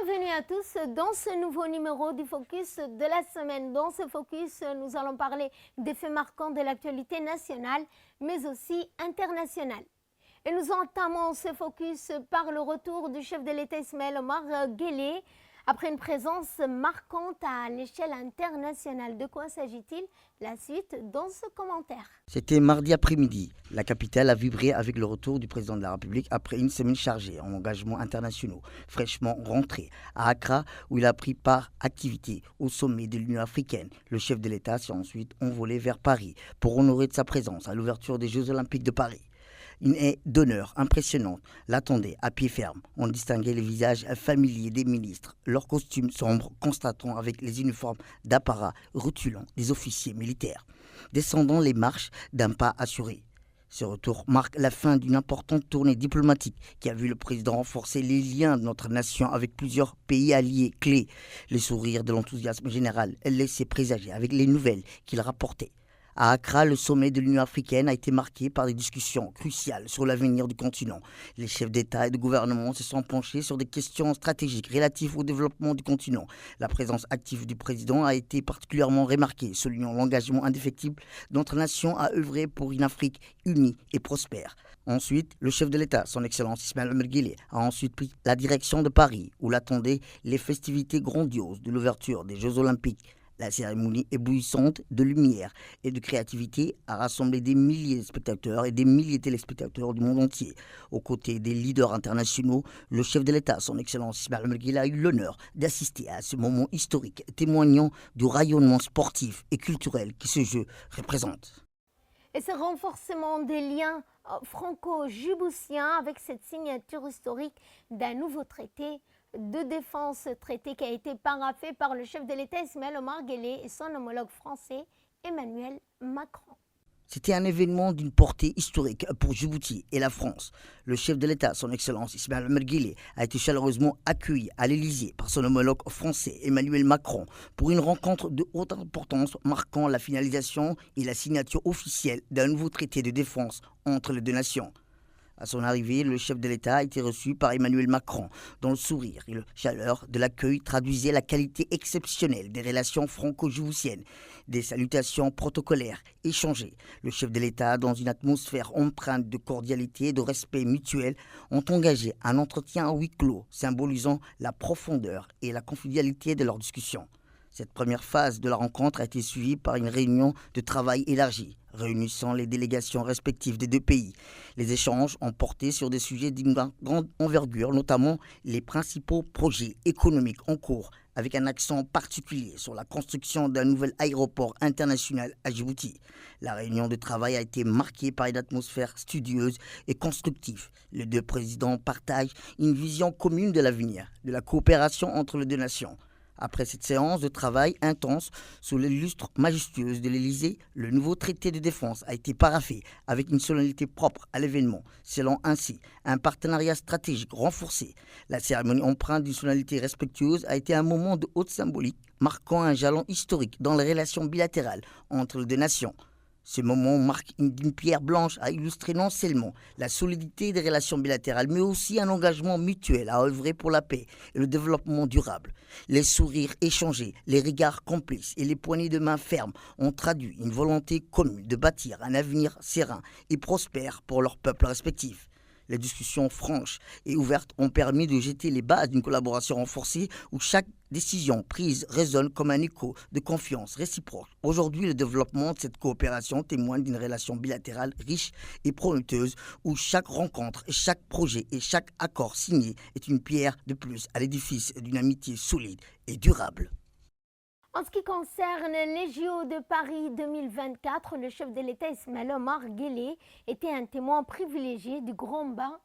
Bienvenue à tous dans ce nouveau numéro du Focus de la semaine. Dans ce Focus, nous allons parler des faits marquants de l'actualité nationale, mais aussi internationale. Et nous entamons ce Focus par le retour du chef de l'État Ismaël Omar Guelleh, après une présence marquante à l'échelle internationale. De quoi s'agit-il? La suite dans ce commentaire. C'était mardi après-midi. La capitale a vibré avec le retour du président de la République après une semaine chargée en engagements internationaux, fraîchement rentré à Accra où il a pris part activité au sommet de l'Union africaine. Le chef de l'État s'est ensuite envolé vers Paris pour honorer de sa présence à l'ouverture des Jeux Olympiques de Paris. Une haie d'honneur impressionnante l'attendait à pied ferme. On distinguait les visages familiers des ministres, leurs costumes sombres constatant avec les uniformes d'apparat rutilant des officiers militaires, descendant les marches d'un pas assuré. Ce retour marque la fin d'une importante tournée diplomatique qui a vu le président renforcer les liens de notre nation avec plusieurs pays alliés clés. Le sourire de l'enthousiasme général laissait présager avec les nouvelles qu'il rapportait. À Accra, le sommet de l'Union africaine a été marqué par des discussions cruciales sur l'avenir du continent. Les chefs d'État et de gouvernement se sont penchés sur des questions stratégiques relatives au développement du continent. La présence active du président a été particulièrement remarquée, soulignant l'engagement indéfectible de notre nation à œuvrer pour une Afrique unie et prospère. Ensuite, le chef de l'État, son Excellence Ismaël Omar Guelleh, a ensuite pris la direction de Paris, où l'attendaient les festivités grandioses de l'ouverture des Jeux Olympiques. La cérémonie éblouissante de lumière et de créativité a rassemblé des milliers de spectateurs et des milliers de téléspectateurs du monde entier. Aux côtés des leaders internationaux, le chef de l'État, son Excellence Ismaël Omar Guelleh, a eu l'honneur d'assister à ce moment historique, témoignant du rayonnement sportif et culturel que ce jeu représente. Et ce renforcement des liens franco-djiboutiens avec cette signature historique d'un nouveau traité de défense, traité qui a été paraphé par le chef de l'État Ismaël Omar Guelleh et son homologue français Emmanuel Macron. C'était un événement d'une portée historique pour Djibouti et la France. Le chef de l'État, son Excellence Ismaël Omar Guelleh, a été chaleureusement accueilli à l'Élysée par son homologue français Emmanuel Macron pour une rencontre de haute importance marquant la finalisation et la signature officielle d'un nouveau traité de défense entre les deux nations. À son arrivée, le chef de l'État a été reçu par Emmanuel Macron, dont le sourire et la chaleur de l'accueil traduisaient la qualité exceptionnelle des relations franco-djiboutiennes. Des salutations protocolaires échangées. Le chef de l'État, dans une atmosphère empreinte de cordialité et de respect mutuel, ont engagé un entretien à huis clos, symbolisant la profondeur et la confidentialité de leurs discussions. Cette première phase de la rencontre a été suivie par une réunion de travail élargie, réunissant les délégations respectives des deux pays. Les échanges ont porté sur des sujets d'une grande envergure, notamment les principaux projets économiques en cours, avec un accent particulier sur la construction d'un nouvel aéroport international à Djibouti. La réunion de travail a été marquée par une atmosphère studieuse et constructive. Les deux présidents partagent une vision commune de l'avenir, de la coopération entre les deux nations. Après cette séance de travail intense sous les lustres majestueuses de l'Élysée, le nouveau traité de défense a été paraphé avec une solennité propre à l'événement, scellant ainsi un partenariat stratégique renforcé. La cérémonie empreinte d'une solennité respectueuse a été un moment de haute symbolique, marquant un jalon historique dans les relations bilatérales entre les deux nations. Ce moment marque une pierre blanche à illustrer non seulement la solidité des relations bilatérales, mais aussi un engagement mutuel à œuvrer pour la paix et le développement durable. Les sourires échangés, les regards complices et les poignées de main fermes ont traduit une volonté commune de bâtir un avenir serein et prospère pour leurs peuples respectifs. Les discussions franches et ouvertes ont permis de jeter les bases d'une collaboration renforcée où chaque décision prise résonne comme un écho de confiance réciproque. Aujourd'hui, le développement de cette coopération témoigne d'une relation bilatérale riche et prometteuse où chaque rencontre, chaque projet et chaque accord signé est une pierre de plus à l'édifice d'une amitié solide et durable. En ce qui concerne les JO de Paris 2024, le chef de l'État Ismaël Omar Guelleh était un témoin privilégié du grand bain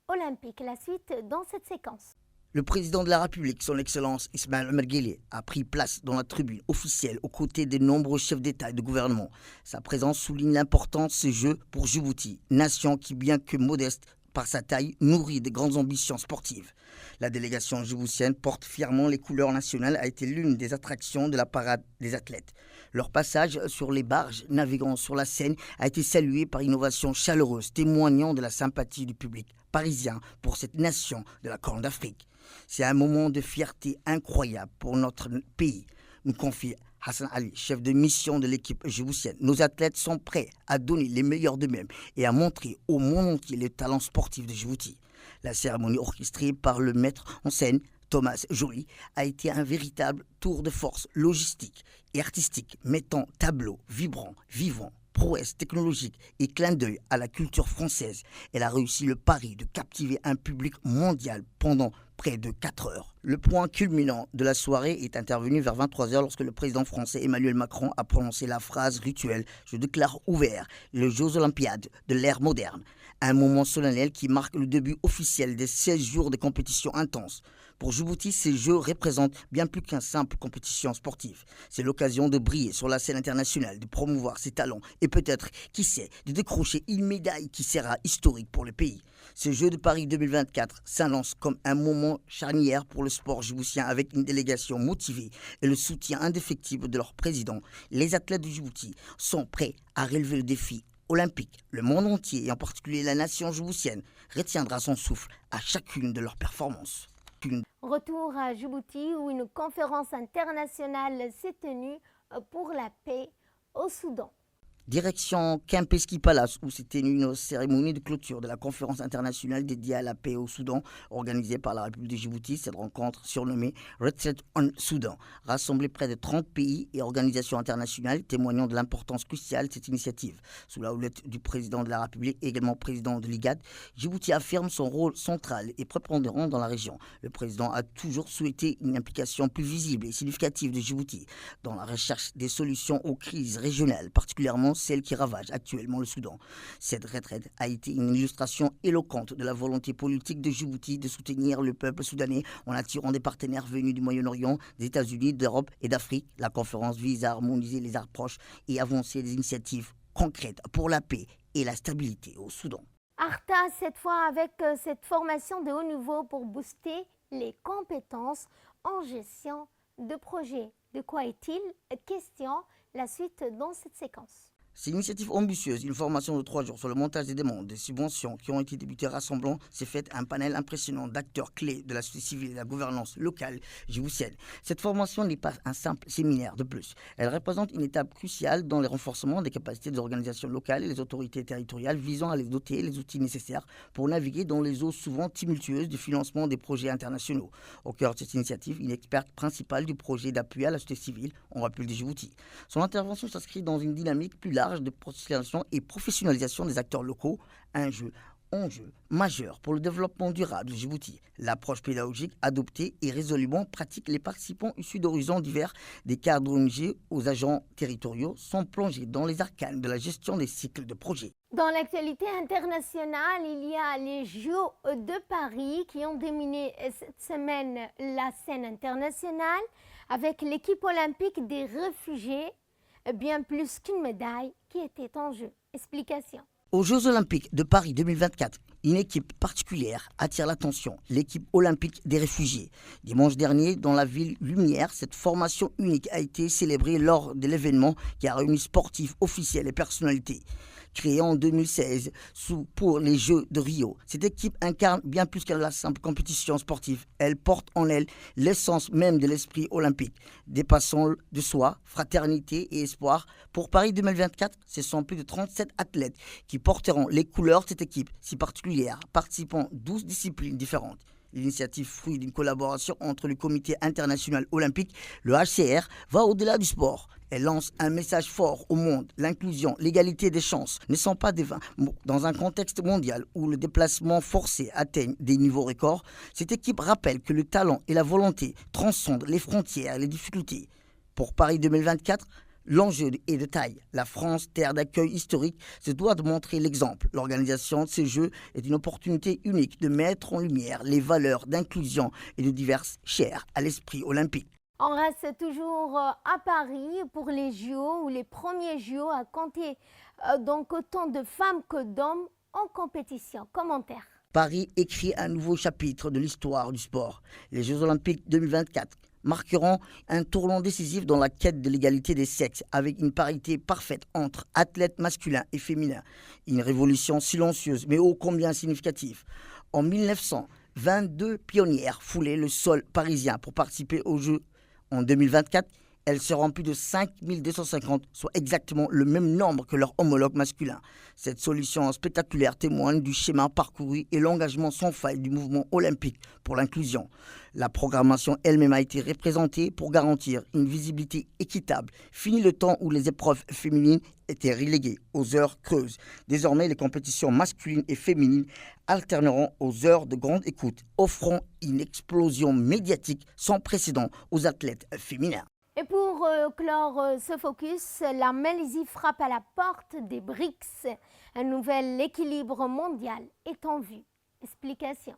olympique. La suite dans cette séquence. Le président de la République, son Excellence Ismaël Omar Guelleh, a pris place dans la tribune officielle aux côtés de nombreux chefs d'État et de gouvernement. Sa présence souligne l'importance de ce jeu pour Djibouti, nation qui, bien que modeste, par sa taille, nourrie de grandes ambitions sportives. La délégation djiboutienne porte fièrement les couleurs nationales, a été l'une des attractions de la parade des athlètes. Leur passage sur les barges naviguant sur la Seine a été salué par une ovation chaleureuse, témoignant de la sympathie du public parisien pour cette nation de la Corne d'Afrique. C'est un moment de fierté incroyable pour notre pays, nous confie Hassan Ali, chef de mission de l'équipe djiboutienne. Nos athlètes sont prêts à donner les meilleurs d'eux-mêmes et à montrer au monde entier les talents sportifs de Djibouti. La cérémonie orchestrée par le maître en scène, Thomas Joly, a été un véritable tour de force logistique et artistique, mettant tableaux vibrants, vivants, prouesses technologiques et clin d'œil à la culture française. Elle a réussi le pari de captiver un public mondial pendant près de 4 heures. Le point culminant de la soirée est intervenu vers 23 heures lorsque le président français Emmanuel Macron a prononcé la phrase rituelle « Je déclare ouvert les Jeux Olympiades de l'ère moderne », un moment solennel qui marque le début officiel des 16 jours de compétition intense. Pour Djibouti, ces Jeux représentent bien plus qu'une simple compétition sportive. C'est l'occasion de briller sur la scène internationale, de promouvoir ses talents et peut-être, qui sait, de décrocher une médaille qui sera historique pour le pays. Ces Jeux de Paris 2024 s'annoncent comme un moment charnière pour le sport djiboutien avec une délégation motivée et le soutien indéfectible de leur président. Les athlètes de Djibouti sont prêts à relever le défi olympique. Le monde entier, et en particulier la nation djiboutienne, retiendra son souffle à chacune de leurs performances. Retour à Djibouti où une conférence internationale s'est tenue pour la paix au Soudan. Direction Kempinski Palace, où s'est tenue une cérémonie de clôture de la conférence internationale dédiée à la paix au Soudan, organisée par la République de Djibouti. Cette rencontre, surnommée Retreat on Soudan, rassemblait près de 30 pays et organisations internationales, témoignant de l'importance cruciale de cette initiative. Sous la houlette du président de la République, également président de l'IGAD, Djibouti affirme son rôle central et prépondérant dans la région. Le président a toujours souhaité une implication plus visible et significative de Djibouti dans la recherche des solutions aux crises régionales, particulièrement celle qui ravage actuellement le Soudan. Cette retraite a été une illustration éloquente de la volonté politique de Djibouti de soutenir le peuple soudanais en attirant des partenaires venus du Moyen-Orient, des États-Unis, d'Europe et d'Afrique. La conférence vise à harmoniser les approches et avancer des initiatives concrètes pour la paix et la stabilité au Soudan. Arta, cette fois avec cette formation de haut niveau pour booster les compétences en gestion de projet. De quoi est-il question? La suite dans cette séquence. Cette initiative ambitieuse, une formation de 3 jours sur le montage des demandes, des subventions qui ont été débutées rassemblant, s'est faite un panel impressionnant d'acteurs clés de la société civile et de la gouvernance locale djiboutienne. Cette formation n'est pas un simple séminaire de plus. Elle représente une étape cruciale dans le renforcement des capacités des organisations locales et des autorités territoriales visant à les doter les outils nécessaires pour naviguer dans les eaux souvent tumultueuses du financement des projets internationaux. Au cœur de cette initiative, une experte principale du projet d'appui à la société civile en République de Djibouti. Son intervention s'inscrit dans une dynamique plus large de protection et professionnalisation des acteurs locaux, un enjeu majeur pour le développement durable de Djibouti. L'approche pédagogique adoptée et résolument pratique. Les participants issus d'horizons divers, des cadres ONG aux agents territoriaux, sont plongés dans les arcanes de la gestion des cycles de projets. Dans l'actualité internationale, il y a les Jeux de Paris qui ont dominé cette semaine la scène internationale avec l'équipe olympique des réfugiés, bien plus qu'une médaille qui était en jeu. Explication. Aux Jeux Olympiques de Paris 2024, une équipe particulière attire l'attention, l'équipe olympique des réfugiés. Dimanche dernier, dans la ville Lumière, cette formation unique a été célébrée lors de l'événement qui a réuni sportifs officiels et personnalités. Créée en 2016 pour les Jeux de Rio, cette équipe incarne bien plus que la simple compétition sportive. Elle porte en elle l'essence même de l'esprit olympique, dépassant de soi, fraternité et espoir. Pour Paris 2024, ce sont plus de 37 athlètes qui porteront les couleurs de cette équipe si particulière, participant 12 disciplines différentes. L'initiative, fruit d'une collaboration entre le Comité international olympique, le HCR, va au-delà du sport. Elle lance un message fort au monde. L'inclusion, l'égalité des chances ne sont pas des vains. Dans un contexte mondial où le déplacement forcé atteigne des niveaux records, cette équipe rappelle que le talent et la volonté transcendent les frontières et les difficultés. Pour Paris 2024, l'enjeu est de taille. La France, terre d'accueil historique, se doit de montrer l'exemple. L'organisation de ces Jeux est une opportunité unique de mettre en lumière les valeurs d'inclusion et de diversité chères à l'esprit olympique. On reste toujours à Paris pour les JO, ou les premiers JO à compter donc autant de femmes que d'hommes en compétition. Commentaire. Paris écrit un nouveau chapitre de l'histoire du sport. Les Jeux Olympiques 2024 marqueront un tournant décisif dans la quête de l'égalité des sexes avec une parité parfaite entre athlètes masculins et féminins. Une révolution silencieuse mais ô combien significative. En 1900, 22 pionnières foulaient le sol parisien pour participer aux Jeux. En 2024, elles seront plus de 5250, soit exactement le même nombre que leurs homologues masculins. Cette solution spectaculaire témoigne du schéma parcouru et l'engagement sans faille du mouvement olympique pour l'inclusion. La programmation elle-même a été représentée pour garantir une visibilité équitable. Fini le temps où les épreuves féminines étaient reléguées aux heures creuses. Désormais, les compétitions masculines et féminines alterneront aux heures de grande écoute, offrant une explosion médiatique sans précédent aux athlètes féminins. Et pour clore ce focus, la Malaisie frappe à la porte des BRICS. Un nouvel équilibre mondial est en vue. Explication.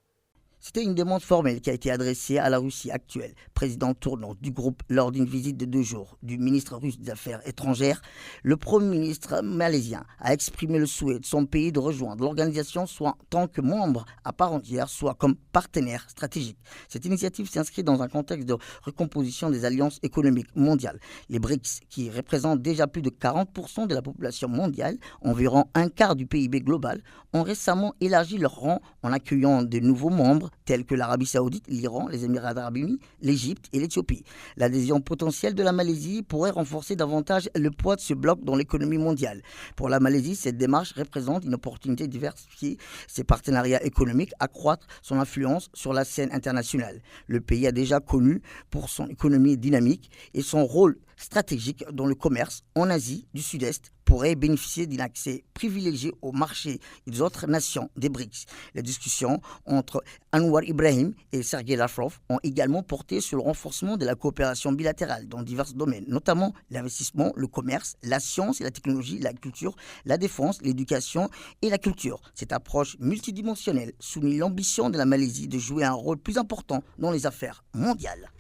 C'était une demande formelle qui a été adressée à la Russie actuelle, président tournant du groupe lors d'une visite de 2 jours du ministre russe des Affaires étrangères. Le Premier ministre malaisien a exprimé le souhait de son pays de rejoindre l'organisation soit en tant que membre à part entière, soit comme partenaire stratégique. Cette initiative s'inscrit dans un contexte de recomposition des alliances économiques mondiales. Les BRICS, qui représentent déjà plus de 40% de la population mondiale, environ un quart du PIB global, ont récemment élargi leur rang en accueillant de nouveaux membres tels que l'Arabie Saoudite, l'Iran, les Émirats Arabes Unis, l'Égypte et l'Éthiopie. L'adhésion potentielle de la Malaisie pourrait renforcer davantage le poids de ce bloc dans l'économie mondiale. Pour la Malaisie, cette démarche représente une opportunité de diversifier ses partenariats économiques, accroître son influence sur la scène internationale. Le pays a déjà connu pour son économie dynamique et son rôle stratégique dans le commerce en Asie du Sud-Est pourrait bénéficier d'un accès privilégié au marché des autres nations des BRICS. Les discussions entre Anwar Ibrahim et Sergei Lavrov ont également porté sur le renforcement de la coopération bilatérale dans divers domaines, notamment l'investissement, le commerce, la science et la technologie, la culture, la défense, l'éducation et la culture. Cette approche multidimensionnelle souligne l'ambition de la Malaisie de jouer un rôle plus important dans les affaires mondiales.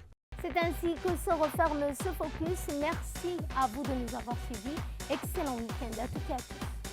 C'est ainsi que se referme ce focus. Merci à vous de nous avoir suivis. Excellent week-end à toutes et à tous.